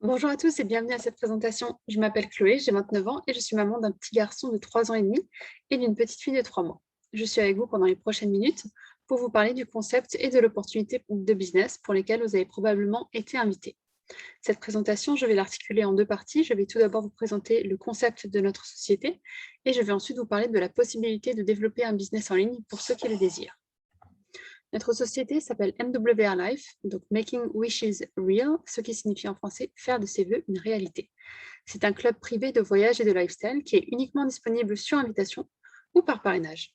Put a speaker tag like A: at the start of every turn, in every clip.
A: Bonjour à tous et bienvenue à cette présentation. Je m'appelle Chloé, j'ai 29 ans et je suis maman d'un petit garçon de 3 ans et demi et d'une petite fille de 3 mois. Je suis avec vous pendant les prochaines minutes pour vous parler du concept et de l'opportunité de business pour lesquels vous avez probablement été invité. Cette présentation, je vais l'articuler en deux parties. Je vais tout d'abord vous présenter le concept de notre société et je vais ensuite vous parler de la possibilité de développer un business en ligne pour ceux qui le désirent. Notre société s'appelle MWR Life, donc Making Wishes Real, ce qui signifie en français faire de ses vœux une réalité. C'est un club privé de voyage et de lifestyle qui est uniquement disponible sur invitation ou par parrainage.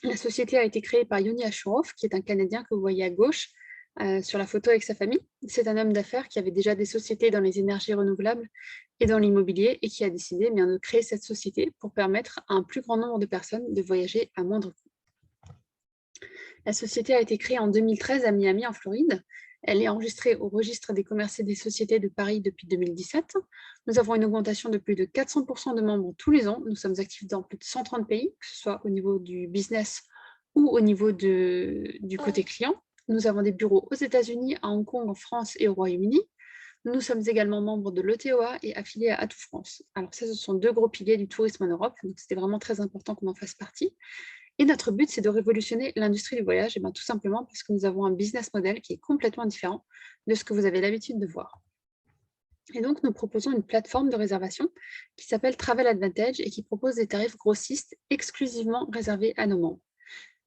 A: La société a été créée par Yoni Ashuroff, qui est un Canadien que vous voyez à gauche sur la photo avec sa famille. C'est un homme d'affaires qui avait déjà des sociétés dans les énergies renouvelables et dans l'immobilier et qui a décidé de créer cette société pour permettre à un plus grand nombre de personnes de voyager à moindre coût. La société a été créée en 2013 à Miami, en Floride. Elle est enregistrée au registre des commerces et des sociétés de Paris depuis 2017. Nous avons une augmentation de plus de 400% de membres tous les ans. Nous sommes actifs dans plus de 130 pays, que ce soit au niveau du business ou au niveau du côté client. Nous avons des bureaux aux États-Unis, à Hong Kong, en France et au Royaume-Uni. Nous sommes également membres de l'ETOA et affiliés à Atout France. Alors ça, ce sont deux gros piliers du tourisme en Europe, donc c'était vraiment très important qu'on en fasse partie. Et notre but, c'est de révolutionner l'industrie du voyage, et bien tout simplement parce que nous avons un business model qui est complètement différent de ce que vous avez l'habitude de voir. Et donc, nous proposons une plateforme de réservation qui s'appelle Travel Advantage et qui propose des tarifs grossistes exclusivement réservés à nos membres.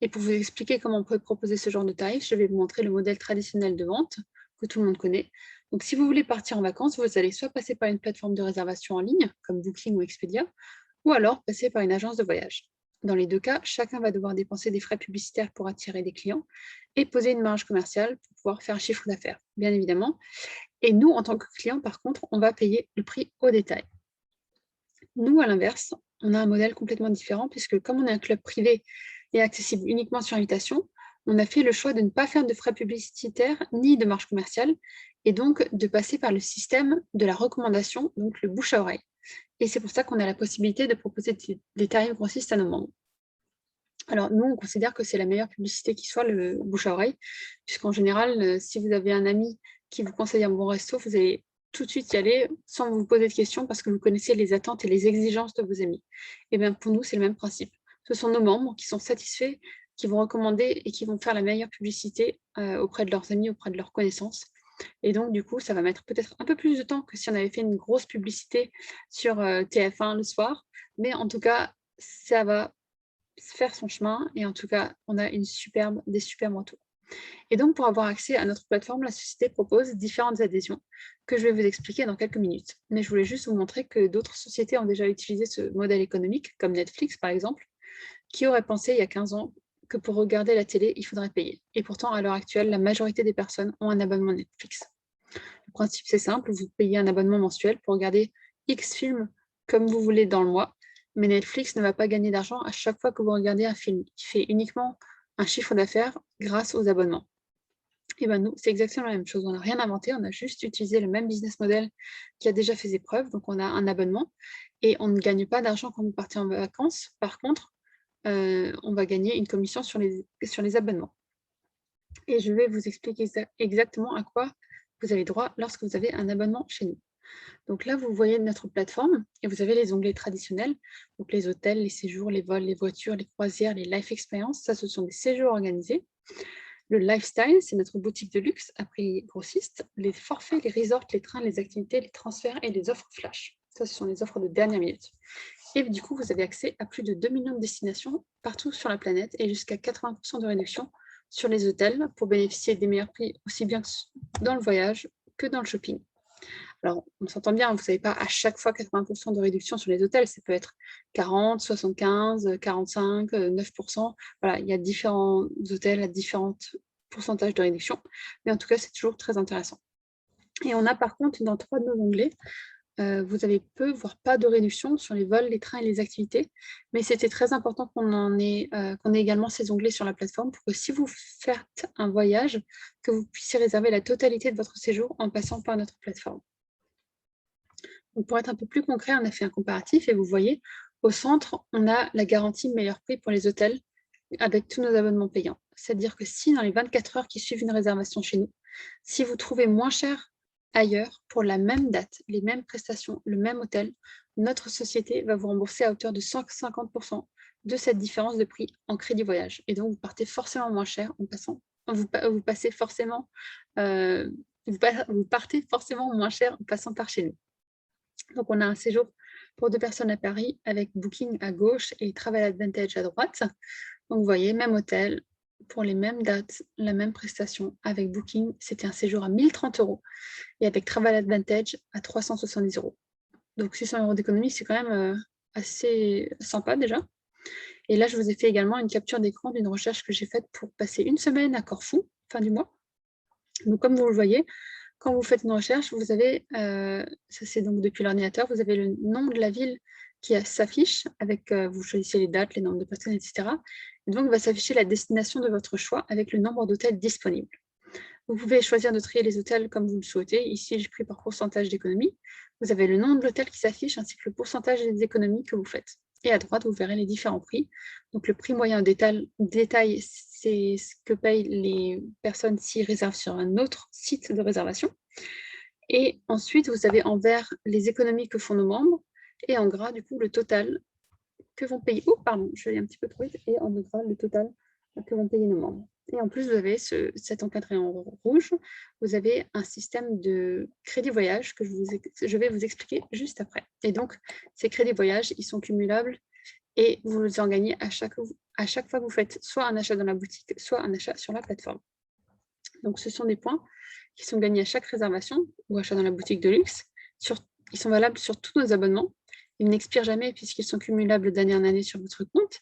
A: Et pour vous expliquer comment on peut proposer ce genre de tarifs, je vais vous montrer le modèle traditionnel de vente que tout le monde connaît. Donc, si vous voulez partir en vacances, vous allez soit passer par une plateforme de réservation en ligne, comme Booking ou Expedia, ou alors passer par une agence de voyage. Dans les deux cas, chacun va devoir dépenser des frais publicitaires pour attirer des clients et poser une marge commerciale pour pouvoir faire un chiffre d'affaires, bien évidemment. Et nous, en tant que clients, par contre, on va payer le prix au détail. Nous, à l'inverse, on a un modèle complètement différent puisque comme on est un club privé et accessible uniquement sur invitation, on a fait le choix de ne pas faire de frais publicitaires ni de marge commerciale et donc de passer par le système de la recommandation, donc le bouche à oreille. Et c'est pour ça qu'on a la possibilité de proposer des tarifs grossistes à nos membres. Alors, nous, on considère que c'est la meilleure publicité qui soit, le bouche à oreille, puisqu'en général, si vous avez un ami qui vous conseille un bon resto, vous allez tout de suite y aller sans vous poser de questions parce que vous connaissez les attentes et les exigences de vos amis. Et bien, pour nous, c'est le même principe. Ce sont nos membres qui sont satisfaits, qui vont recommander et qui vont faire la meilleure publicité auprès de leurs amis, auprès de leurs connaissances. Et donc, du coup, ça va mettre peut-être un peu plus de temps que si on avait fait une grosse publicité sur TF1 le soir. Mais en tout cas, ça va faire son chemin et en tout cas, on a des superbes retours. Et donc, pour avoir accès à notre plateforme, la société propose différentes adhésions que je vais vous expliquer dans quelques minutes. Mais je voulais juste vous montrer que d'autres sociétés ont déjà utilisé ce modèle économique, comme Netflix par exemple, qui aurait pensé il y a 15 ans que pour regarder la télé, il faudrait payer. Et pourtant, à l'heure actuelle, la majorité des personnes ont un abonnement Netflix. Le principe, c'est simple, vous payez un abonnement mensuel pour regarder X films comme vous voulez dans le mois, mais Netflix ne va pas gagner d'argent à chaque fois que vous regardez un film. Il fait uniquement un chiffre d'affaires grâce aux abonnements. Et bien nous, c'est exactement la même chose. On n'a rien inventé, on a juste utilisé le même business model qui a déjà fait ses preuves. Donc on a un abonnement et on ne gagne pas d'argent quand vous partez en vacances. Par contre, on va gagner une commission sur les abonnements. Et je vais vous expliquer exactement à quoi vous avez droit lorsque vous avez un abonnement chez nous. Donc là, vous voyez notre plateforme et vous avez les onglets traditionnels, donc les hôtels, les séjours, les vols, les voitures, les croisières, les life experiences, ça ce sont des séjours organisés. Le lifestyle, c'est notre boutique de luxe à prix grossiste. Les forfaits, les resorts, les trains, les activités, les transferts et les offres flash. Ça, ce sont les offres de dernière minute. Et du coup, vous avez accès à plus de 2 millions de destinations partout sur la planète et jusqu'à 80% de réduction sur les hôtels pour bénéficier des meilleurs prix aussi bien dans le voyage que dans le shopping. Alors, on s'entend bien, vous ne savez pas à chaque fois 80% de réduction sur les hôtels, ça peut être 40, 75, 45, 9%. Voilà, il y a différents hôtels à différents pourcentages de réduction, mais en tout cas, c'est toujours très intéressant. Et on a par contre, dans 3 de nos onglets, vous avez peu, voire pas de réduction sur les vols, les trains et les activités, mais c'était très important qu'on ait également ces onglets sur la plateforme pour que si vous faites un voyage, que vous puissiez réserver la totalité de votre séjour en passant par notre plateforme. Donc, pour être un peu plus concret, on a fait un comparatif et vous voyez, au centre, on a la garantie meilleur prix pour les hôtels avec tous nos abonnements payants. C'est-à-dire que si dans les 24 heures qui suivent une réservation chez nous, si vous trouvez moins cher ailleurs pour la même date, les mêmes prestations, le même hôtel, notre société va vous rembourser à hauteur de 150% de cette différence de prix en crédit voyage. Et donc, vous partez forcément moins cher en passant. Vous passez forcément, vous partez forcément moins cher en passant par chez nous. Donc, on a un séjour pour 2 personnes à Paris avec Booking à gauche et Travel Advantage à droite. Donc, vous voyez, même hôtel, pour les mêmes dates, la même prestation. Avec Booking, c'était un séjour à 1 030 € et avec Travel Advantage à 370 €. Donc, 600 € d'économie, c'est quand même assez sympa déjà. Et là, je vous ai fait également une capture d'écran d'une recherche que j'ai faite pour passer une semaine à Corfou, fin du mois. Donc, comme vous le voyez, quand vous faites une recherche, vous avez, ça c'est donc depuis l'ordinateur, vous avez le nom de la ville qui s'affiche avec, vous choisissez les dates, les nombres de personnes, etc. Et donc, va s'afficher la destination de votre choix avec le nombre d'hôtels disponibles. Vous pouvez choisir de trier les hôtels comme vous le souhaitez. Ici, j'ai pris par pourcentage d'économie. Vous avez le nom de l'hôtel qui s'affiche ainsi que le pourcentage des économies que vous faites. Et à droite, vous verrez les différents prix. Donc, le prix moyen détail, c'est ce que payent les personnes s'ils réservent sur un autre site de réservation. Et ensuite, vous avez en vert les économies que font nos membres et en gras, du coup, le total que vont payer. Oh, pardon, je vais un petit peu trop vite. Et en gras, le total que vont payer nos membres. Et en plus, vous avez cet encadré en rouge. Vous avez un système de crédit voyage que je vais vous expliquer juste après. Et donc, ces crédits voyage, ils sont cumulables et vous en gagnez à chaque fois que vous faites soit un achat dans la boutique, soit un achat sur la plateforme. Donc, ce sont des points qui sont gagnés à chaque réservation ou achat dans la boutique de luxe. Ils sont valables sur tous nos abonnements. Ils n'expirent jamais puisqu'ils sont cumulables d'année en année sur votre compte.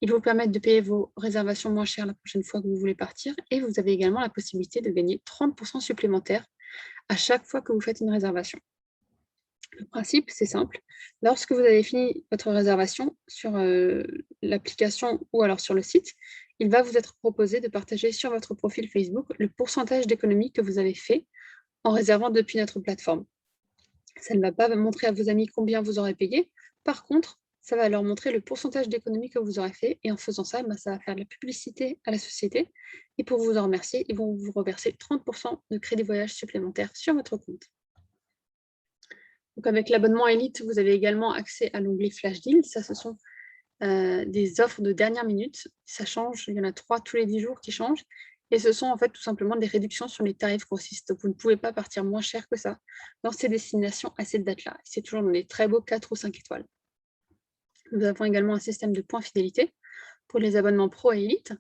A: Ils vous permettent de payer vos réservations moins chères la prochaine fois que vous voulez partir. Et vous avez également la possibilité de gagner 30% supplémentaires à chaque fois que vous faites une réservation. Le principe, c'est simple. Lorsque vous avez fini votre réservation sur l'application ou alors sur le site, il va vous être proposé de partager sur votre profil Facebook le pourcentage d'économie que vous avez fait en réservant depuis notre plateforme. Ça ne va pas montrer à vos amis combien vous aurez payé. Par contre, ça va leur montrer le pourcentage d'économie que vous aurez fait. Et en faisant ça, ça va faire de la publicité à la société. Et pour vous en remercier, ils vont vous reverser 30% de crédit voyage supplémentaire sur votre compte. Donc avec l'abonnement Elite, vous avez également accès à l'onglet Flash Deal. Ça, ce sont des offres de dernière minute. Ça change, il y en a 3 tous les 10 jours qui changent. Et ce sont en fait tout simplement des réductions sur les tarifs grossistes. Donc vous ne pouvez pas partir moins cher que ça dans ces destinations à cette date-là. C'est toujours dans des très beaux 4 ou 5 étoiles. Nous avons également un système de points fidélité pour les abonnements Pro et Elite.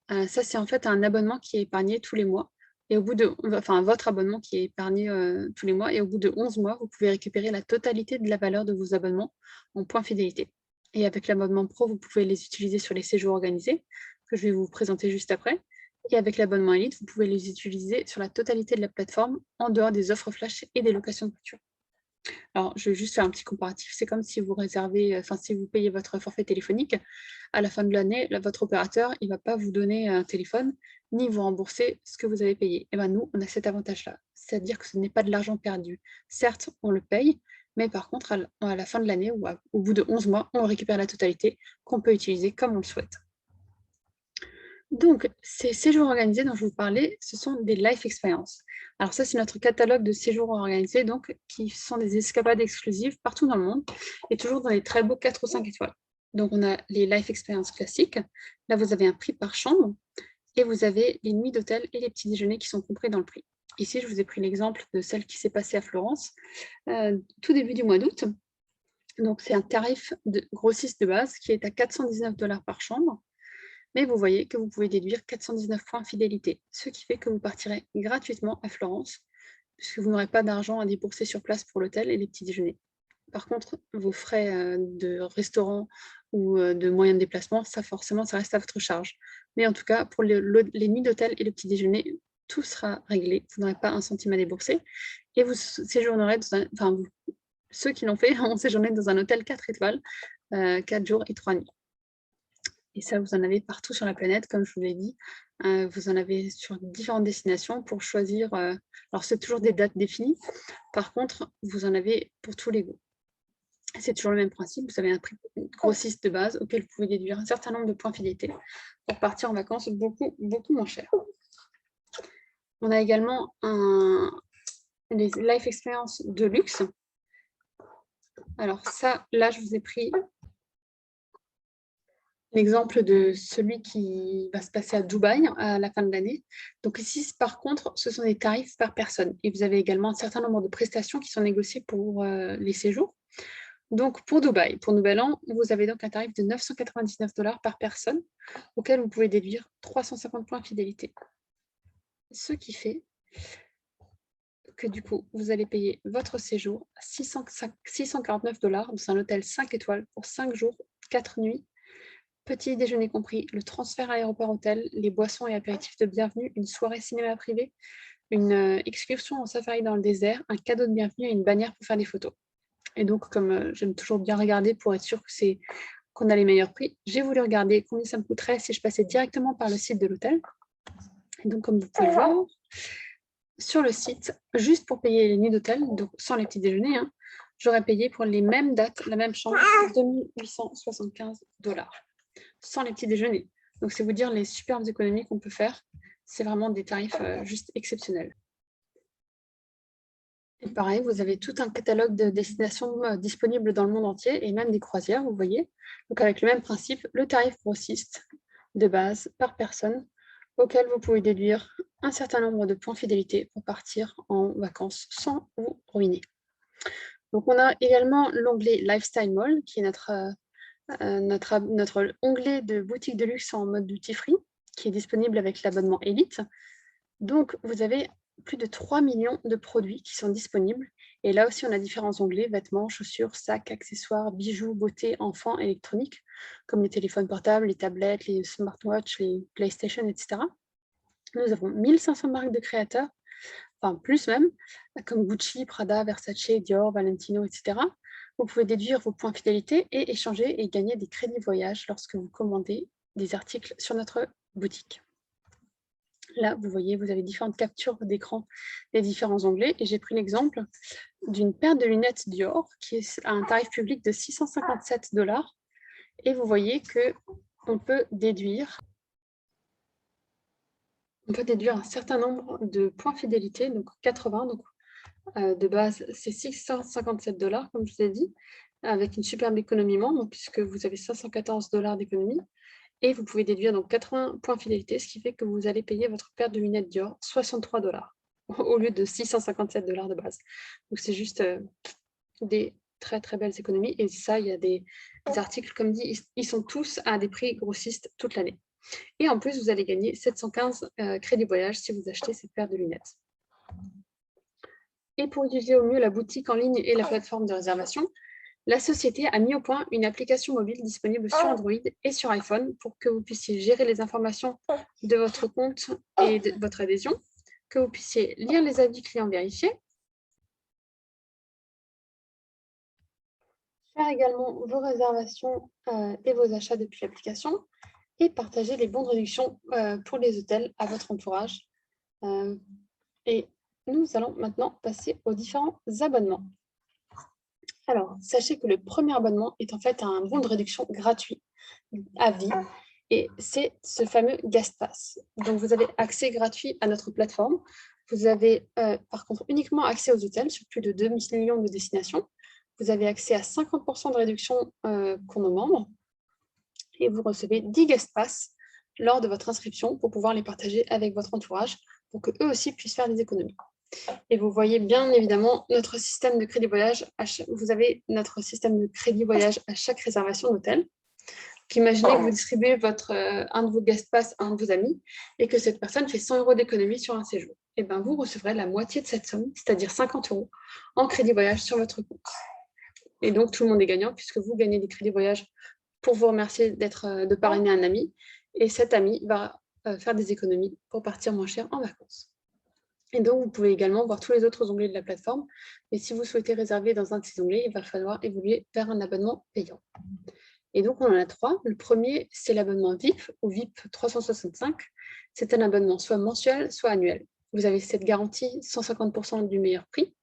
A: Ça, c'est en fait un abonnement qui est épargné tous les mois. Et au bout de, enfin, votre abonnement qui est épargné tous les mois. Et au bout de 11 mois, vous pouvez récupérer la totalité de la valeur de vos abonnements en points fidélité. Et avec l'abonnement Pro, vous pouvez les utiliser sur les séjours organisés, que je vais vous présenter juste après. Et avec l'abonnement Elite, vous pouvez les utiliser sur la totalité de la plateforme, en dehors des offres flash et des locations de voitures. Alors, je vais juste faire un petit comparatif. C'est comme si vous réservez, si vous payez votre forfait téléphonique, à la fin de l'année, votre opérateur, il ne va pas vous donner un téléphone, ni vous rembourser ce que vous avez payé. Et bien nous, on a cet avantage-là. C'est-à-dire que ce n'est pas de l'argent perdu. Certes, on le paye, mais par contre, à la fin de l'année ou au bout de 11 mois, on récupère la totalité qu'on peut utiliser comme on le souhaite. Donc, ces séjours organisés dont je vous parlais, ce sont des life experiences. Alors ça, c'est notre catalogue de séjours organisés, donc qui sont des escapades exclusives partout dans le monde, et toujours dans les très beaux 4 ou 5 étoiles. Donc, on a les life experiences classiques. Là, vous avez un prix par chambre, et vous avez les nuits d'hôtel et les petits déjeuners qui sont compris dans le prix. Ici, je vous ai pris l'exemple de celle qui s'est passée à Florence, tout début du mois d'août. Donc, c'est un tarif de grossiste de base qui est à 419 $ par chambre. Mais vous voyez que vous pouvez déduire 419 points fidélité, ce qui fait que vous partirez gratuitement à Florence, puisque vous n'aurez pas d'argent à débourser sur place pour l'hôtel et les petits déjeuners. Par contre, vos frais de restaurant ou de moyens de déplacement, ça forcément, ça reste à votre charge. Mais en tout cas, pour les nuits d'hôtel et le petit déjeuner, tout sera réglé. Vous n'aurez pas un centime à débourser. Et vous séjournerez ceux qui l'ont fait ont séjourné dans un hôtel 4 étoiles, 4 jours et 3 nuits. Et ça, vous en avez partout sur la planète, comme je vous l'ai dit. Vous en avez sur différentes destinations pour choisir. Alors, c'est toujours des dates définies. Par contre, vous en avez pour tous les goûts. C'est toujours le même principe. Vous avez un prix grossiste de base auquel vous pouvez déduire un certain nombre de points fidélité pour partir en vacances beaucoup, beaucoup moins cher. On a également une les Life Experience de luxe. Alors ça, là, je vous ai pris l'exemple de celui qui va se passer à Dubaï à la fin de l'année. Donc ici, par contre, ce sont des tarifs par personne. Et vous avez également un certain nombre de prestations qui sont négociées pour les séjours. Donc pour Dubaï, pour Nouvel An, vous avez donc un tarif de 999 $ par personne, auquel vous pouvez déduire 350 points fidélité. Ce qui fait que du coup, vous allez payer votre séjour 649 $ dans un hôtel 5 étoiles pour 5 jours, 4 nuits, petit déjeuner compris, le transfert aéroport-hôtel, les boissons et apéritifs de bienvenue, une soirée cinéma privée, une excursion en safari dans le désert, un cadeau de bienvenue et une bannière pour faire des photos. Et donc, comme j'aime toujours bien regarder pour être sûr qu'on a les meilleurs prix, j'ai voulu regarder combien ça me coûterait si je passais directement par le site de l'hôtel. Et donc, comme vous pouvez le voir, sur le site, juste pour payer les nuits d'hôtel, donc sans les petits déjeuners, hein, j'aurais payé pour les mêmes dates, la même chambre, 2875 $, sans les petits déjeuners. Donc, c'est vous dire les superbes économies qu'on peut faire. C'est vraiment des tarifs juste exceptionnels. Et pareil, vous avez tout un catalogue de destinations disponibles dans le monde entier et même des croisières, vous voyez. Donc, avec le même principe, le tarif grossiste de base par personne, auquel vous pouvez déduire un certain nombre de points fidélité pour partir en vacances sans vous ruiner. Donc, on a également l'onglet Lifestyle Mall, qui est notre onglet de boutique de luxe en mode duty free, qui est disponible avec l'abonnement Elite. Donc, vous avez plus de 3 millions de produits qui sont disponibles. Et là aussi, on a différents onglets, vêtements, chaussures, sacs, accessoires, bijoux, beauté, enfants, électroniques, comme les téléphones portables, les tablettes, les smartwatches, les PlayStation, etc. Nous avons 1500 marques de créateurs, enfin plus même, comme Gucci, Prada, Versace, Dior, Valentino, etc. Vous pouvez déduire vos points fidélité et échanger et gagner des crédits voyage lorsque vous commandez des articles sur notre boutique. Là, vous voyez, vous avez différentes captures d'écran des différents onglets. Et j'ai pris l'exemple d'une paire de lunettes Dior qui est à un tarif public de 657 $. Et vous voyez qu'on peut déduire un certain nombre de points fidélité, donc 80. Donc, de base, c'est 657 $, comme je vous ai dit, avec une superbe économie membre, puisque vous avez 514 $ d'économie. Et vous pouvez déduire donc 80 points fidélité, ce qui fait que vous allez payer votre paire de lunettes Dior 63 $ au lieu de 657 $ de base. Donc c'est juste des très très belles économies. Et ça, il y a des articles, comme dit, ils sont tous à des prix grossistes toute l'année. Et en plus, vous allez gagner 715 crédits voyage si vous achetez cette paire de lunettes. Et pour utiliser au mieux la boutique en ligne et la plateforme de réservation, la société a mis au point une application mobile disponible sur Android et sur iPhone pour que vous puissiez gérer les informations de votre compte et de votre adhésion, que vous puissiez lire les avis clients vérifiés, faire également vos réservations et vos achats depuis l'application et partager les bons de réduction pour les hôtels à votre entourage. Et nous allons maintenant passer aux différents abonnements. Alors, sachez que le premier abonnement est en fait un bon de réduction gratuit à vie et c'est ce fameux GuestPass. Donc, vous avez accès gratuit à notre plateforme. Vous avez par contre uniquement accès aux hôtels sur plus de 2 millions de destinations. Vous avez accès à 50% de réduction pour nos membres et vous recevez 10 GuestPass lors de votre inscription pour pouvoir les partager avec votre entourage pour qu'eux aussi puissent faire des économies. Et vous voyez bien évidemment notre système de crédit voyage. Vous avez notre système de crédit voyage à chaque réservation d'hôtel. Imaginez que vous distribuez un de vos guest pass à un de vos amis et que cette personne fait 100 € d'économie sur un séjour. Et bien vous recevrez la moitié de cette somme, c'est-à-dire 50 € en crédit voyage sur votre compte. Et donc tout le monde est gagnant puisque vous gagnez des crédits voyage pour vous remercier de parrainer un ami. Et cet ami va faire des économies pour partir moins cher en vacances. Et donc, vous pouvez également voir tous les autres onglets de la plateforme. Et si vous souhaitez réserver dans un de ces onglets, il va falloir évoluer vers un abonnement payant. Et donc, on en a 3. Le premier, c'est l'abonnement VIP ou VIP 365. C'est un abonnement soit mensuel, soit annuel. Vous avez cette garantie 150% du meilleur prix,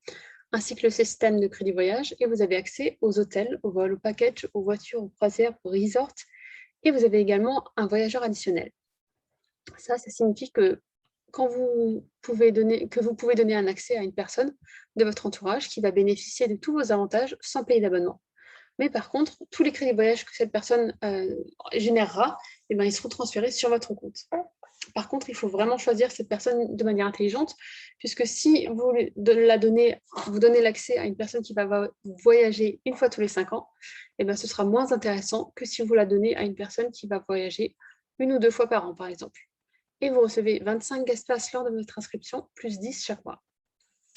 A: ainsi que le système de crédit voyage. Et vous avez accès aux hôtels, aux vols, aux packages, aux voitures, aux croisières, aux resorts. Et vous avez également un voyageur additionnel. Ça signifie que que vous pouvez donner un accès à une personne de votre entourage qui va bénéficier de tous vos avantages sans payer d'abonnement. Mais par contre, tous les crédits voyage que cette personne générera, eh ben, ils seront transférés sur votre compte. Par contre, il faut vraiment choisir cette personne de manière intelligente, puisque si vous donnez l'accès à une personne qui va voyager une fois tous les 5 ans, eh ben, ce sera moins intéressant que si vous la donnez à une personne qui va voyager 1 ou 2 fois par an, par exemple. Et vous recevez 25 guest pass lors de votre inscription, plus 10 chaque mois.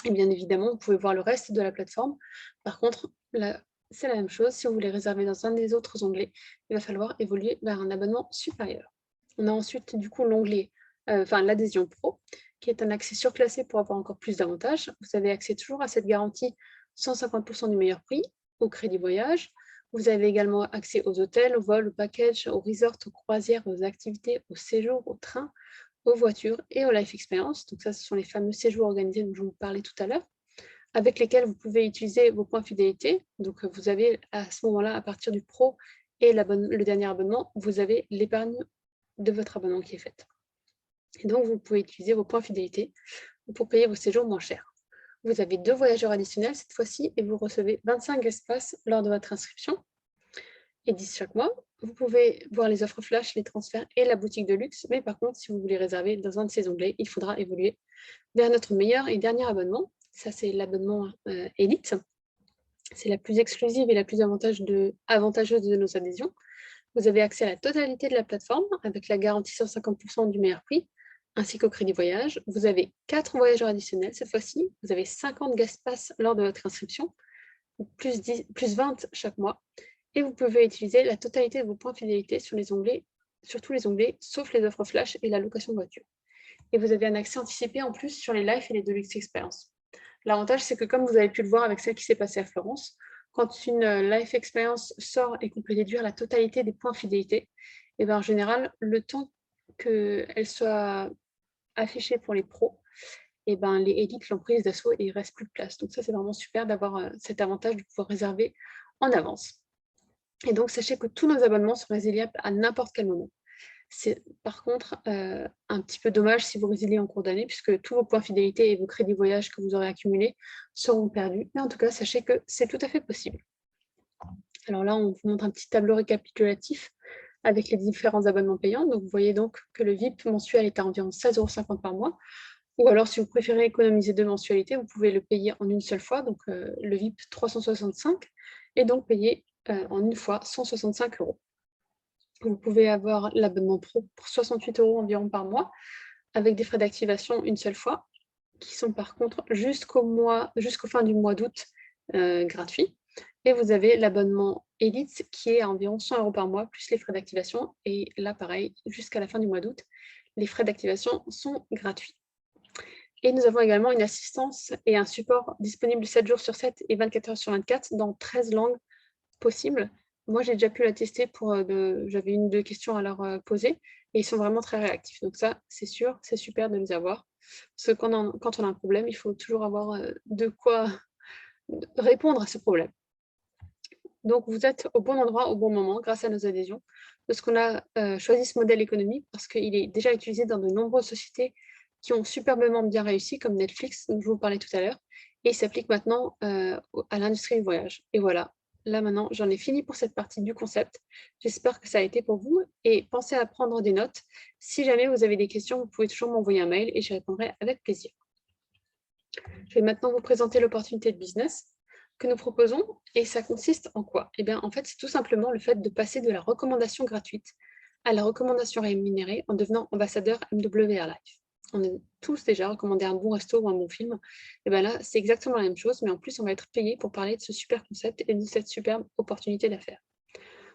A: Et bien évidemment, vous pouvez voir le reste de la plateforme. Par contre, là, c'est la même chose. Si vous voulez réserver dans un des autres onglets, il va falloir évoluer vers un abonnement supérieur. On a ensuite du coup l'onglet, l'adhésion pro, qui est un accès surclassé pour avoir encore plus d'avantages. Vous avez accès toujours à cette garantie 150% du meilleur prix, au crédit voyage. Vous avez également accès aux hôtels, aux vols, aux packages, aux resorts, aux croisières, aux activités, aux séjours, aux trains, aux voitures et aux life experience. Donc ça, ce sont les fameux séjours organisés dont je vous parlais tout à l'heure, avec lesquels vous pouvez utiliser vos points fidélité. Donc vous avez à ce moment-là, à partir du pro et le dernier abonnement, vous avez l'épargne de votre abonnement qui est faite. Et donc vous pouvez utiliser vos points fidélité pour payer vos séjours moins chers. Vous avez 2 voyageurs additionnels cette fois-ci et vous recevez 25 espaces lors de votre inscription et 10 chaque mois. Vous pouvez voir les offres flash, les transferts et la boutique de luxe, mais par contre, si vous voulez réserver dans un de ces onglets, il faudra évoluer vers notre meilleur et dernier abonnement. Ça, c'est l'abonnement Elite. C'est la plus exclusive et la plus avantageuse de nos adhésions. Vous avez accès à la totalité de la plateforme avec la garantie 150% du meilleur prix, ainsi qu'au crédit voyage. Vous avez 4 voyageurs additionnels cette fois-ci. Vous avez 50 guest pass lors de votre inscription, plus 20 chaque mois. Et vous pouvez utiliser la totalité de vos points fidélité sur tous les onglets, sauf les offres flash et la location de voiture. Et vous avez un accès anticipé en plus sur les live et les Deluxe Experience. L'avantage, c'est que comme vous avez pu le voir avec celle qui s'est passée à Florence, quand une life experience sort et qu'on peut déduire la totalité des points fidélité, et bien en général, le temps qu'elle soit affichée pour les pros, et ben les élites l'ont prise d'assaut et il ne reste plus de place. Donc ça, c'est vraiment super d'avoir cet avantage de pouvoir réserver en avance. Et donc, sachez que tous nos abonnements sont résiliables à n'importe quel moment. C'est par contre un petit peu dommage si vous résiliez en cours d'année, puisque tous vos points fidélité et vos crédits voyage que vous aurez accumulés seront perdus. Mais en tout cas, sachez que c'est tout à fait possible. Alors là, on vous montre un petit tableau récapitulatif avec les différents abonnements payants. Donc, vous voyez donc que le VIP mensuel est à environ 16,50 € par mois. Ou alors, si vous préférez économiser 2 mensualités, vous pouvez le payer en une seule fois, donc le VIP 365, et donc payer en une fois 165 €. Vous pouvez avoir l'abonnement pro pour 68 € environ par mois, avec des frais d'activation une seule fois, qui sont par contre jusqu'au fin du mois d'août gratuits. Et vous avez l'abonnement Elite qui est à environ 100 € par mois, plus les frais d'activation. Et là, pareil, jusqu'à la fin du mois d'août, les frais d'activation sont gratuits. Et nous avons également une assistance et un support disponible 7 jours sur 7 et 24 heures sur 24 dans 13 langues possibles. Moi, j'ai déjà pu la tester j'avais 1 ou 2 questions à leur poser et ils sont vraiment très réactifs. Donc ça, c'est sûr, c'est super de les avoir. Parce que quand on a un problème, il faut toujours avoir de quoi répondre à ce problème. Donc, vous êtes au bon endroit, au bon moment, grâce à nos adhésions. Parce qu'on a choisi ce modèle économique parce qu'il est déjà utilisé dans de nombreuses sociétés qui ont superbement bien réussi, comme Netflix, dont je vous parlais tout à l'heure, et il s'applique maintenant à l'industrie du voyage. Et voilà, là maintenant, j'en ai fini pour cette partie du concept. J'espère que ça a été pour vous, et pensez à prendre des notes. Si jamais vous avez des questions, vous pouvez toujours m'envoyer un mail et j'y répondrai avec plaisir. Je vais maintenant vous présenter l'opportunité de business que nous proposons, et ça consiste en quoi? Eh bien, en fait, c'est tout simplement le fait de passer de la recommandation gratuite à la recommandation rémunérée en devenant ambassadeur MWR Life. On est tous déjà recommandé un bon resto ou un bon film. Et bien là, c'est exactement la même chose, mais en plus, on va être payé pour parler de ce super concept et de cette superbe opportunité d'affaires.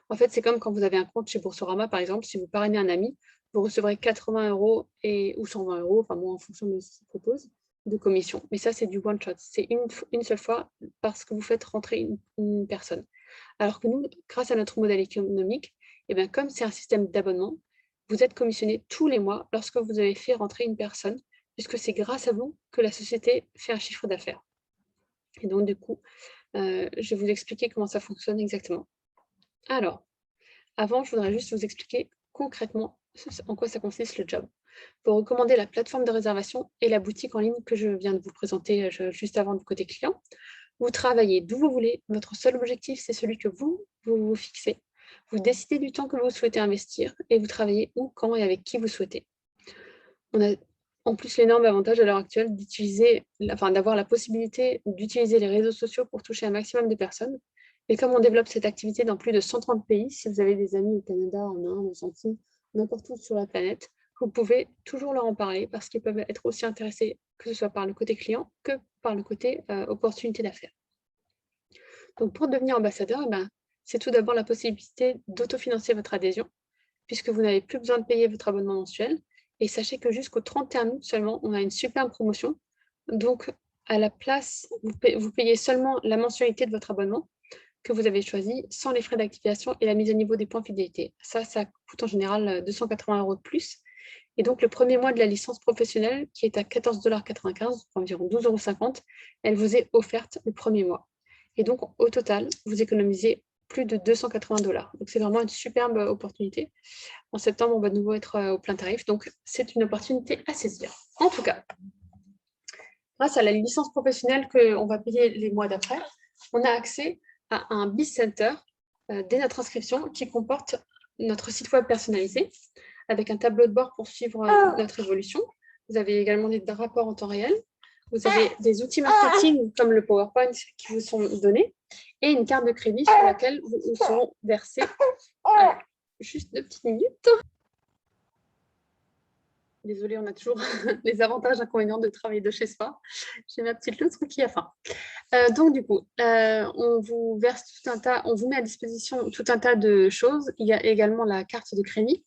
A: En fait, c'est comme quand vous avez un compte chez Boursorama, par exemple, si vous parrainez un ami, vous recevrez 80 € ou 120 €, enfin bon, en fonction de ce qu'il propose, de commission. Mais ça, c'est du one shot. C'est une seule fois parce que vous faites rentrer une personne. Alors que nous, grâce à notre modèle économique, eh bien, comme c'est un système d'abonnement, vous êtes commissionné tous les mois lorsque vous avez fait rentrer une personne, puisque c'est grâce à vous que la société fait un chiffre d'affaires. Et donc, du coup, je vais vous expliquer comment ça fonctionne exactement. Alors, avant, je voudrais juste vous expliquer concrètement en quoi ça consiste le job. Vous recommandez la plateforme de réservation et la boutique en ligne que je viens de vous présenter juste avant du côté client. Vous travaillez d'où vous voulez. Votre seul objectif, c'est celui que vous fixez. Vous décidez du temps que vous souhaitez investir et vous travaillez où, quand et avec qui vous souhaitez. On a en plus l'énorme avantage à l'heure actuelle d'avoir la possibilité d'utiliser les réseaux sociaux pour toucher un maximum de personnes. Et comme on développe cette activité dans plus de 130 pays, si vous avez des amis au Canada, en Inde, aux Antilles, n'importe où sur la planète, vous pouvez toujours leur en parler parce qu'ils peuvent être aussi intéressés, que ce soit par le côté client que par le côté opportunité d'affaires. Donc pour devenir ambassadeur, c'est tout d'abord la possibilité d'autofinancer votre adhésion, puisque vous n'avez plus besoin de payer votre abonnement mensuel. Et sachez que jusqu'au 31 août seulement, on a une superbe promotion. Donc, à la place, vous payez seulement la mensualité de votre abonnement que vous avez choisi, sans les frais d'activation et la mise à niveau des points fidélité. Ça coûte en général 280 € de plus. Et donc, le premier mois de la licence professionnelle, qui est à 14,95 $, environ 12,50 €, elle vous est offerte le premier mois. Et donc, au total, vous économisez plus de 280 $. Donc, c'est vraiment une superbe opportunité. En septembre, on va de nouveau être au plein tarif. Donc, c'est une opportunité à saisir. En tout cas, grâce à la licence professionnelle qu'on va payer les mois d'après, on a accès à un BizCenter dès notre inscription qui comporte notre site web personnalisé avec un tableau de bord pour suivre notre évolution. Vous avez également des rapports en temps réel. Vous avez des outils marketing comme le PowerPoint qui vous sont donnés et une carte de crédit sur laquelle vous seront versés. Juste 2 petites minutes. Désolée, on a toujours les avantages et inconvénients de travailler de chez soi. J'ai ma petite loutre qui a faim. Donc, du coup, on vous verse on vous met à disposition tout un tas de choses. Il y a également la carte de crédit.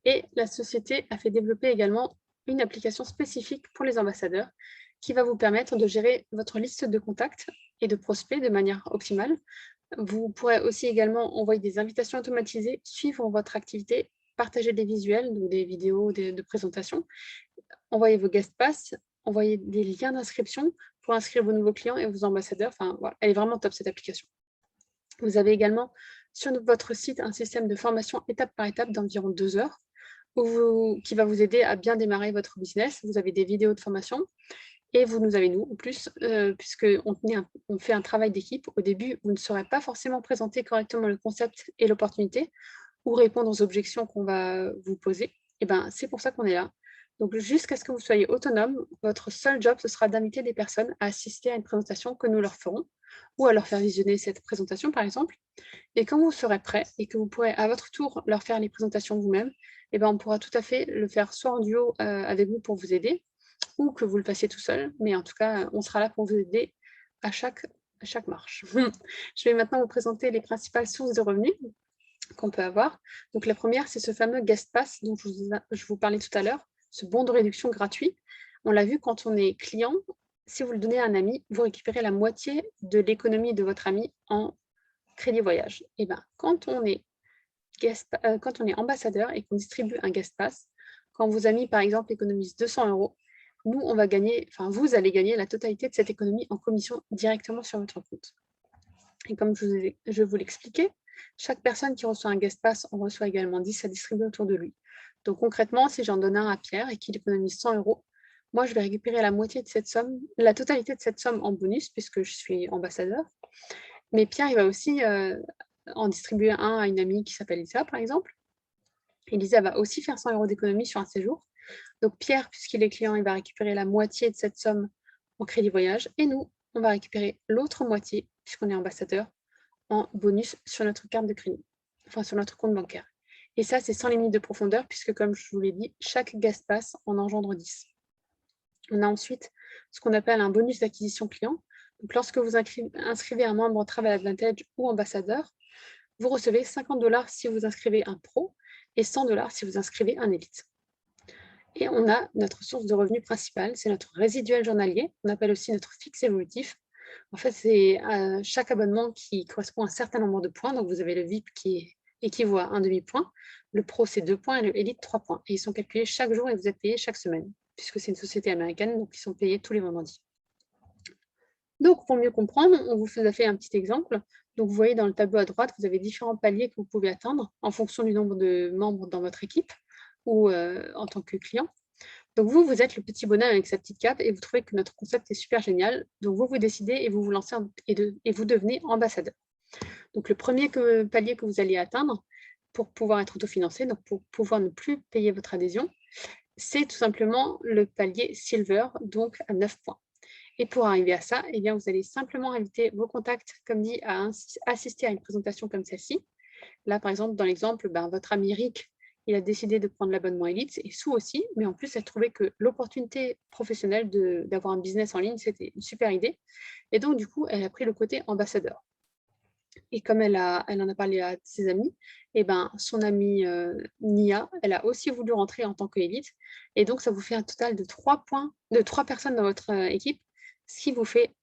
A: Et la société a fait développer également une application spécifique pour les ambassadeurs qui va vous permettre de gérer votre liste de contacts et de prospects de manière optimale. Vous pourrez aussi également envoyer des invitations automatisées, suivre votre activité, partager des visuels, donc des vidéos de présentation, envoyer vos guest pass, envoyer des liens d'inscription pour inscrire vos nouveaux clients et vos ambassadeurs. Enfin, voilà, elle est vraiment top cette application. Vous avez également sur votre site un système de formation étape par étape d'environ 2 heures qui va vous aider à bien démarrer votre business. Vous avez des vidéos de formation et vous nous avez nous en plus, puisqu'on fait un travail d'équipe. Au début, vous ne saurez pas forcément présenter correctement le concept et l'opportunité ou répondre aux objections qu'on va vous poser. Et c'est pour ça qu'on est là. Donc, jusqu'à ce que vous soyez autonome, votre seul job, ce sera d'inviter des personnes à assister à une présentation que nous leur ferons ou à leur faire visionner cette présentation, par exemple. Et quand vous serez prêt et que vous pourrez à votre tour leur faire les présentations vous-même, on pourra tout à fait le faire soit en duo avec vous pour vous aider ou que vous le fassiez tout seul. Mais en tout cas, on sera là pour vous aider à chaque marche. Je vais maintenant vous présenter les principales sources de revenus qu'on peut avoir. Donc, la première, c'est ce fameux Guest Pass dont je vous parlais tout à l'heure, ce bon de réduction gratuit. On l'a vu quand on est client, si vous le donnez à un ami, vous récupérez la moitié de l'économie de votre ami en crédit voyage. Quand on est ambassadeur et qu'on distribue un Guest Pass, quand vos amis, par exemple, économisent 200 €, nous, vous allez gagner la totalité de cette économie en commission directement sur votre compte. Et comme je vous l'expliquais, chaque personne qui reçoit un Guest Pass en reçoit également 10 à distribuer autour de lui. Donc concrètement, si j'en donne un à Pierre et qu'il économise 100 €, moi, je vais récupérer la totalité de cette somme en bonus puisque je suis ambassadeur. Mais Pierre, il va aussi en distribuer un à une amie qui s'appelle Lisa, par exemple. Et Lisa va aussi faire 100 € d'économie sur un séjour. Donc Pierre, puisqu'il est client, il va récupérer la moitié de cette somme en crédit voyage. Et nous, on va récupérer l'autre moitié, puisqu'on est ambassadeur, en bonus sur notre carte de crédit, enfin sur notre compte bancaire. Et ça, c'est sans limite de profondeur, puisque comme je vous l'ai dit, chaque Guest Pass en engendre 10. On a ensuite ce qu'on appelle un bonus d'acquisition client. Donc, lorsque vous inscrivez un membre en Travel Advantage ou ambassadeur, vous recevez 50 $ si vous inscrivez un pro et 100 $ si vous inscrivez un élite. Et on a notre source de revenus principale, c'est notre résiduel journalier, on appelle aussi notre fixe évolutif. En fait, c'est chaque abonnement qui correspond à un certain nombre de points. Donc, vous avez le VIP qui équivaut à un demi-point, le pro, c'est 2 points et le élite, 3 points. Et ils sont calculés chaque jour et vous êtes payé chaque semaine, puisque c'est une société américaine, donc ils sont payés tous les vendredis. Donc, pour mieux comprendre, on vous a fait un petit exemple. Donc, vous voyez dans le tableau à droite, vous avez différents paliers que vous pouvez atteindre en fonction du nombre de membres dans votre équipe. ou en tant que client. Donc vous êtes le petit bonhomme avec sa petite cape et vous trouvez que notre concept est super génial. Donc vous décidez et vous vous lancez et vous devenez ambassadeur. Donc le premier palier que vous allez atteindre pour pouvoir être autofinancé, donc pour pouvoir ne plus payer votre adhésion, c'est tout simplement le palier Silver, donc à 9 points. Et pour arriver à ça, eh bien, vous allez simplement inviter vos contacts, comme dit, à assister à une présentation comme celle-ci. Là, par exemple, dans l'exemple, votre ami Rick, il a décidé de prendre l'abonnement Elite et Sue aussi, mais en plus, elle trouvait que l'opportunité professionnelle d'avoir un business en ligne, c'était une super idée. Et donc, du coup, elle a pris le côté ambassadeur. Et comme elle en a parlé à ses amis, son amie Nia, elle a aussi voulu rentrer en tant qu'élite. Et donc, ça vous fait un total de 3 personnes dans votre équipe, ce qui vous fait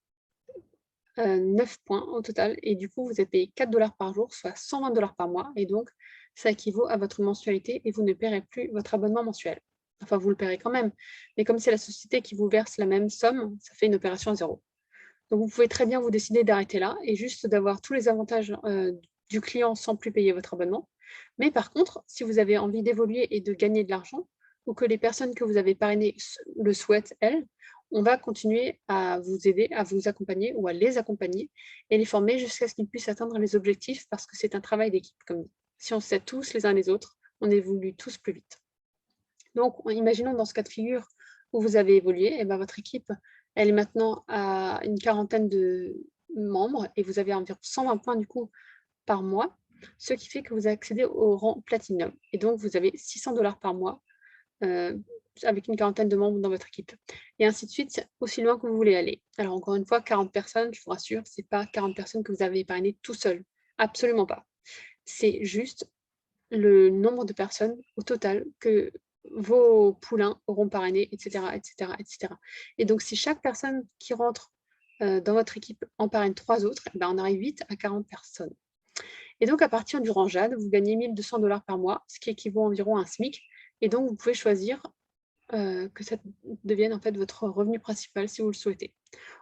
A: 9 points au total. Et du coup, vous êtes payé 4 $ par jour, soit 120 $ par mois. Et donc, ça équivaut à votre mensualité et vous ne paierez plus votre abonnement mensuel. Enfin, vous le paierez quand même. Mais comme c'est la société qui vous verse la même somme, ça fait une opération à zéro. Donc, vous pouvez très bien vous décider d'arrêter là et juste d'avoir tous les avantages du client sans plus payer votre abonnement. Mais par contre, si vous avez envie d'évoluer et de gagner de l'argent, ou que les personnes que vous avez parrainées le souhaitent, elles, on va continuer à vous aider, à vous accompagner ou à les accompagner et les former jusqu'à ce qu'ils puissent atteindre les objectifs parce que c'est un travail d'équipe. Comme si on s'aide tous les uns les autres, on évolue tous plus vite. Donc, imaginons dans ce cas de figure où vous avez évolué, et votre équipe, elle est maintenant à une quarantaine de membres et vous avez environ 120 points du coup par mois, ce qui fait que vous accédez au rang Platinum. Et donc, vous avez 600 $ par mois avec une quarantaine de membres dans votre équipe. Et ainsi de suite, aussi loin que vous voulez aller. Alors, encore une fois, 40 personnes, je vous rassure, ce n'est pas 40 personnes que vous avez épargnées tout seul. Absolument pas. C'est juste le nombre de personnes au total que vos poulains auront parrainé, etc., etc., etc. Et donc, si chaque personne qui rentre dans votre équipe en parraine 3 autres, on arrive vite à 40 personnes. Et donc, à partir du rang Jade, vous gagnez 1 200 $ par mois, ce qui équivaut environ à un SMIC. Et donc, vous pouvez choisir que ça devienne en fait votre revenu principal si vous le souhaitez.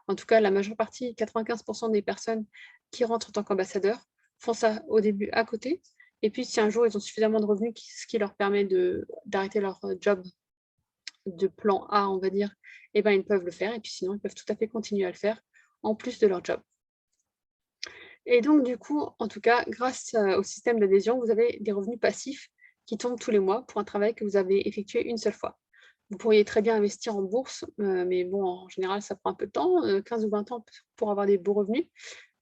A: En tout cas, la majeure partie, 95% des personnes qui rentrent en tant qu'ambassadeurs font ça au début à côté. Et puis, si un jour ils ont suffisamment de revenus, ce qui leur permet d'arrêter leur job de plan A, on va dire, ils peuvent le faire. Et puis sinon, ils peuvent tout à fait continuer à le faire en plus de leur job. Et donc, du coup, en tout cas, grâce au système d'adhésion, vous avez des revenus passifs qui tombent tous les mois pour un travail que vous avez effectué une seule fois. Vous pourriez très bien investir en bourse, mais bon, en général, ça prend un peu de temps, 15 ou 20 ans pour avoir des beaux revenus,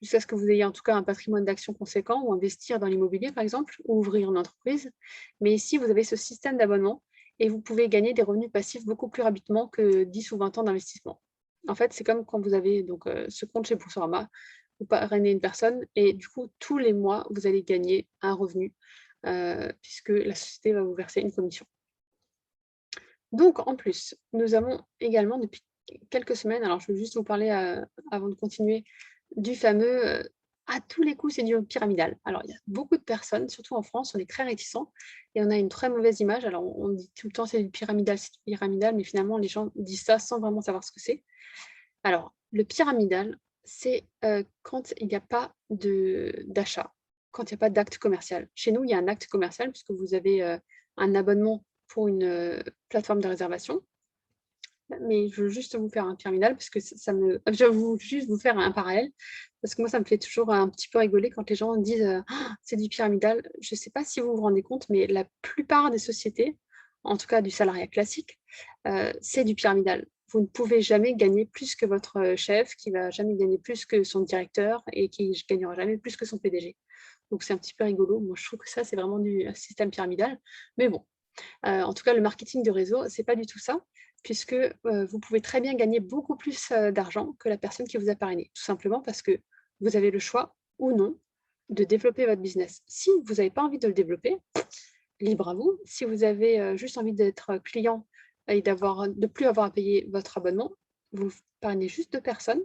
A: jusqu'à ce que vous ayez en tout cas un patrimoine d'actions conséquent ou investir dans l'immobilier, par exemple, ou ouvrir une entreprise. Mais ici, vous avez ce système d'abonnement et vous pouvez gagner des revenus passifs beaucoup plus rapidement que 10 ou 20 ans d'investissement. En fait, c'est comme quand vous avez donc, ce compte chez Boursorama, vous parrainez une personne et du coup, tous les mois, vous allez gagner un revenu puisque la société va vous verser une commission. Donc, en plus, nous avons également depuis quelques semaines, alors je vais juste vous parler avant de continuer, du fameux à tous les coups, c'est du pyramidal. Alors, il y a beaucoup de personnes, surtout en France, on est très réticents et on a une très mauvaise image. Alors, on dit tout le temps c'est du pyramidal, mais finalement, les gens disent ça sans vraiment savoir ce que c'est. Alors, le pyramidal, c'est quand il n'y a pas d'achat, quand il n'y a pas d'acte commercial. Chez nous, il y a un acte commercial puisque vous avez un abonnement pour une plateforme de réservation. Mais je veux juste vous faire un pyramidal parce que je veux juste vous faire un parallèle parce que moi, ça me fait toujours un petit peu rigoler quand les gens disent c'est du pyramidal. Je ne sais pas si vous vous rendez compte, mais la plupart des sociétés, en tout cas du salariat classique, c'est du pyramidal. Vous ne pouvez jamais gagner plus que votre chef, qui ne va jamais gagner plus que son directeur et qui ne gagnera jamais plus que son PDG. Donc, c'est un petit peu rigolo. Moi, je trouve que ça, c'est vraiment du système pyramidal. Mais bon, en tout cas, le marketing de réseau, ce n'est pas du tout ça, puisque vous pouvez très bien gagner beaucoup plus d'argent que la personne qui vous a parrainé, tout simplement parce que vous avez le choix ou non de développer votre business. Si vous n'avez pas envie de le développer, libre à vous. Si vous avez juste envie d'être client et de ne plus avoir à payer votre abonnement, vous parrainez juste 2 personnes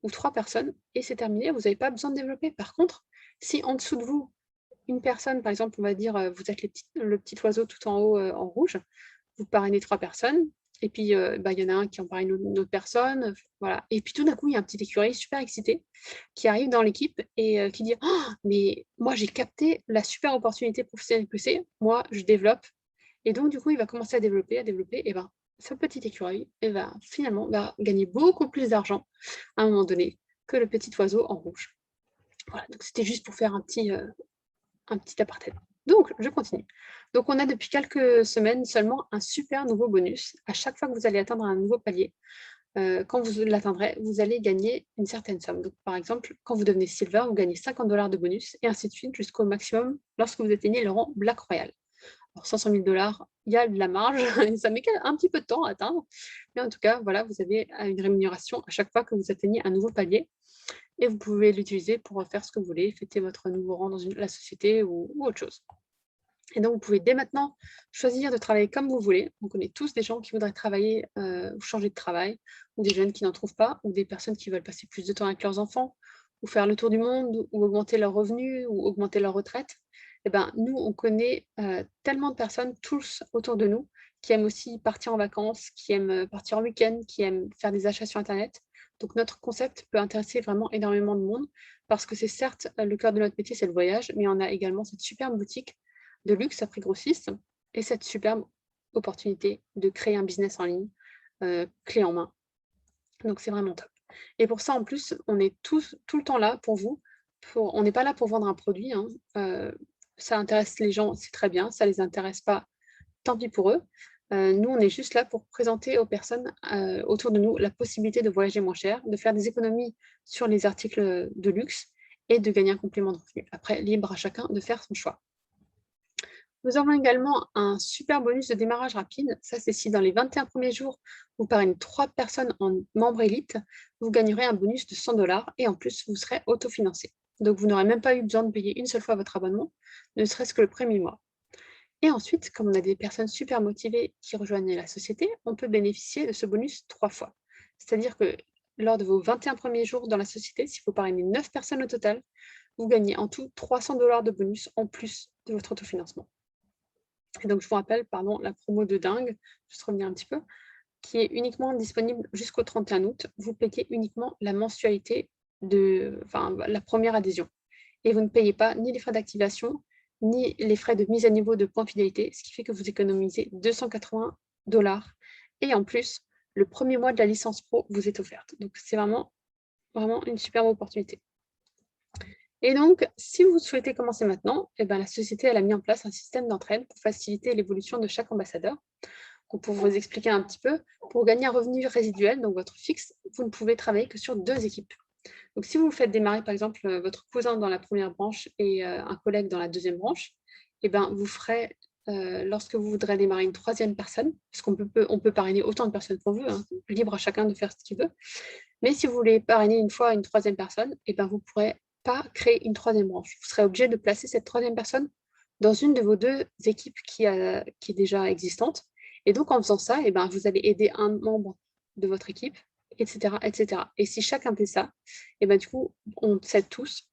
A: ou 3 personnes et c'est terminé, vous n'avez pas besoin de développer. Par contre, si en dessous de vous, une personne, par exemple, on va dire, vous êtes le petit oiseau tout en haut en rouge, vous parrainez 3 personnes, et puis il y en a un qui en parraine une autre personne, voilà. Et puis tout d'un coup, il y a un petit écureuil super excité qui arrive dans l'équipe et qui dit «Oh, mais moi j'ai capté la super opportunité professionnelle que c'est, moi je développe Et donc, du coup, il va commencer à développer, et ben, ce petit écureuil finalement va gagner beaucoup plus d'argent à un moment donné que le petit oiseau en rouge. Voilà, donc c'était juste pour faire un petit aparté. Donc, je continue. Donc, on a depuis quelques semaines seulement un super nouveau bonus. À chaque fois que vous allez atteindre un nouveau palier, quand vous l'atteindrez, vous allez gagner une certaine somme. Donc, par exemple, quand vous devenez Silver, vous gagnez 50 $ de bonus, et ainsi de suite jusqu'au maximum lorsque vous atteignez le rang Black Royal. Alors, 500 000 $, il y a de la marge, ça met un petit peu de temps à atteindre, mais en tout cas, voilà, vous avez une rémunération à chaque fois que vous atteignez un nouveau palier, et vous pouvez l'utiliser pour faire ce que vous voulez, fêter votre nouveau rang dans la société ou autre chose. Et donc, vous pouvez dès maintenant choisir de travailler comme vous voulez. On connaît tous des gens qui voudraient travailler ou changer de travail, ou des jeunes qui n'en trouvent pas, ou des personnes qui veulent passer plus de temps avec leurs enfants, ou faire le tour du monde, ou augmenter leurs revenus, ou augmenter leur retraite. Eh ben, nous, on connaît tellement de personnes, tous autour de nous, qui aiment aussi partir en vacances, qui aiment partir en week-end, qui aiment faire des achats sur Internet. Donc, notre concept peut intéresser vraiment énormément de monde, parce que c'est certes le cœur de notre métier, c'est le voyage, mais on a également cette superbe boutique de luxe à prix grossiste et cette superbe opportunité de créer un business en ligne clé en main. Donc, c'est vraiment top. Et pour ça, en plus, on est tous tout le temps là pour vous. On n'est pas là pour vendre un produit, hein. Ça intéresse les gens, c'est très bien. Ça ne les intéresse pas, tant pis pour eux. Nous, on est juste là pour présenter aux personnes autour de nous la possibilité de voyager moins cher, de faire des économies sur les articles de luxe et de gagner un complément de revenu. Après, libre à chacun de faire son choix. Nous avons également un super bonus de démarrage rapide. Ça, c'est si dans les 21 premiers jours, vous parrainez 3 personnes en membre élite, vous gagnerez un bonus de 100 $ et en plus, vous serez autofinancé. Donc, vous n'aurez même pas eu besoin de payer une seule fois votre abonnement, ne serait-ce que le premier mois. Et ensuite, comme on a des personnes super motivées qui rejoignent la société, on peut bénéficier de ce bonus 3 fois. C'est-à-dire que lors de vos 21 premiers jours dans la société, si vous parrainez 9 personnes au total, vous gagnez en tout 300 $ de bonus en plus de votre autofinancement. Et donc, je vous rappelle, pardon, la promo de dingue, juste revenir un petit peu, qui est uniquement disponible jusqu'au 31 août. Vous payez uniquement la mensualité la première adhésion. Et vous ne payez pas ni les frais d'activation, ni les frais de mise à niveau de points fidélité, ce qui fait que vous économisez 280 $. Et en plus, le premier mois de la licence pro vous est offerte. Donc, c'est vraiment, vraiment une superbe opportunité. Et donc, si vous souhaitez commencer maintenant, la société elle a mis en place un système d'entraide pour faciliter l'évolution de chaque ambassadeur. Donc, pour vous expliquer un petit peu, pour gagner un revenu résiduel, donc votre fixe, vous ne pouvez travailler que sur 2 équipes. Donc, si vous faites démarrer, par exemple, votre cousin dans la première branche et un collègue dans la deuxième branche, vous ferez, lorsque vous voudrez démarrer une 3e personne, parce on peut parrainer autant de personnes qu'on veut, hein, libre à chacun de faire ce qu'il veut. Mais si vous voulez parrainer une fois une 3e personne, vous ne pourrez pas créer une 3e branche. Vous serez obligé de placer cette 3e personne dans une de vos 2 équipes qui est déjà existante. Et donc, en faisant ça, vous allez aider un membre de votre équipe, etc., etc. Et si chacun fait ça, du coup, on s'aide tous.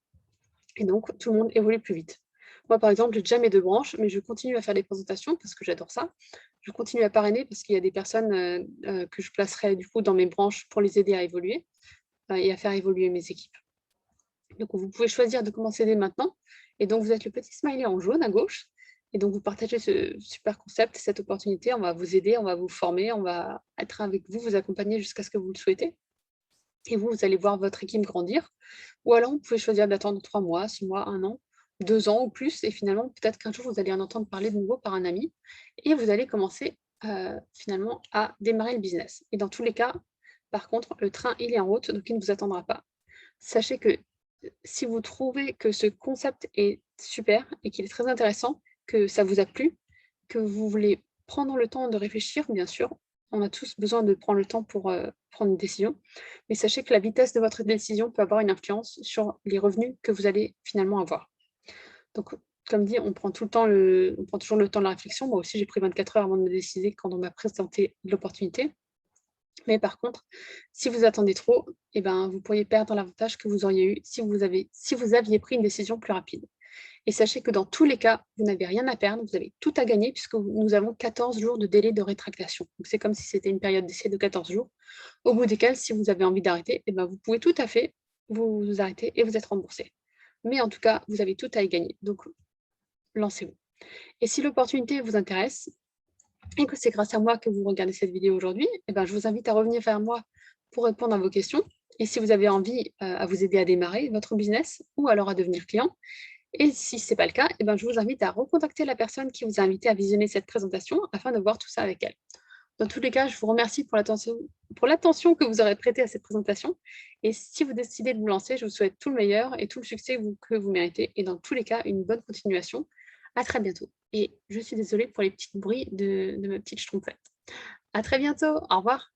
A: Et donc, tout le monde évolue plus vite. Moi, par exemple, j'ai déjà mes 2 branches, mais je continue à faire des présentations parce que j'adore ça. Je continue à parrainer parce qu'il y a des personnes que je placerai du coup dans mes branches pour les aider à évoluer et à faire évoluer mes équipes. Donc, vous pouvez choisir de commencer dès maintenant. Et donc, vous êtes le petit smiley en jaune à gauche. Et donc, vous partagez ce super concept, cette opportunité. On va vous aider, on va vous former, on va être avec vous, vous accompagner jusqu'à ce que vous le souhaitez. Et vous allez voir votre équipe grandir. Ou alors, vous pouvez choisir d'attendre 3 mois, 6 mois, 1 an, 2 ans ou plus. Et finalement, peut-être qu'un jour, vous allez en entendre parler de nouveau par un ami. Et vous allez commencer finalement à démarrer le business. Et dans tous les cas, par contre, le train, il est en route, donc il ne vous attendra pas. Sachez que si vous trouvez que ce concept est super et qu'il est très intéressant, que ça vous a plu, que vous voulez prendre le temps de réfléchir, bien sûr, on a tous besoin de prendre le temps pour prendre une décision, mais sachez que la vitesse de votre décision peut avoir une influence sur les revenus que vous allez finalement avoir. Donc, comme dit, on prend toujours le temps de la réflexion. Moi aussi, j'ai pris 24 heures avant de me décider quand on m'a présenté l'opportunité. Mais par contre, si vous attendez trop, vous pourriez perdre l'avantage que vous auriez eu si vous aviez pris une décision plus rapide. Et sachez que dans tous les cas, vous n'avez rien à perdre, vous avez tout à gagner puisque nous avons 14 jours de délai de rétractation. Donc, c'est comme si c'était une période d'essai de 14 jours, au bout desquels, si vous avez envie d'arrêter, vous pouvez tout à fait vous arrêter et vous êtes remboursé. Mais en tout cas, vous avez tout à y gagner. Donc, lancez-vous. Et si l'opportunité vous intéresse, et que c'est grâce à moi que vous regardez cette vidéo aujourd'hui, eh ben, je vous invite à revenir vers moi pour répondre à vos questions. Et si vous avez envie à vous aider à démarrer votre business ou alors à devenir client, et si ce n'est pas le cas, eh ben, je vous invite à recontacter la personne qui vous a invité à visionner cette présentation afin de voir tout ça avec elle. Dans tous les cas, je vous remercie pour l'attention que vous aurez prêtée à cette présentation. Et si vous décidez de vous lancer, je vous souhaite tout le meilleur et tout le succès que vous méritez. Et dans tous les cas, une bonne continuation. À très bientôt. Et je suis désolée pour les petits bruits de ma petite schtroumpfette. À très bientôt. Au revoir.